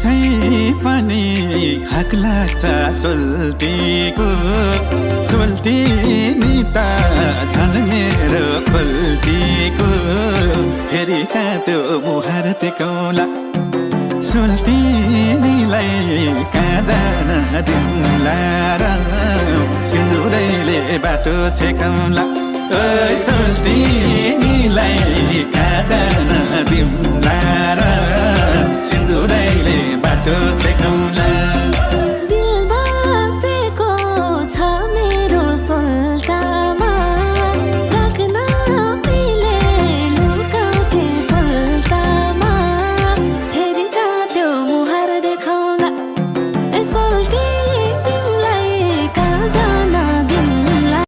त्यसै पनि हक लाग्छ सोल्टीको सोल्टिनी त झन् मेरो खोल्टीको फेरि कहाँ त्यो मुहार टेकौला सोल्टिनीलाई कहाँ जान दिउँला र सिन्दुरैले बाटो छेकौला ओइ सोल्टिनीलाई कहाँ जान दिउँला र सिन्दुरैले बाटो छेकौला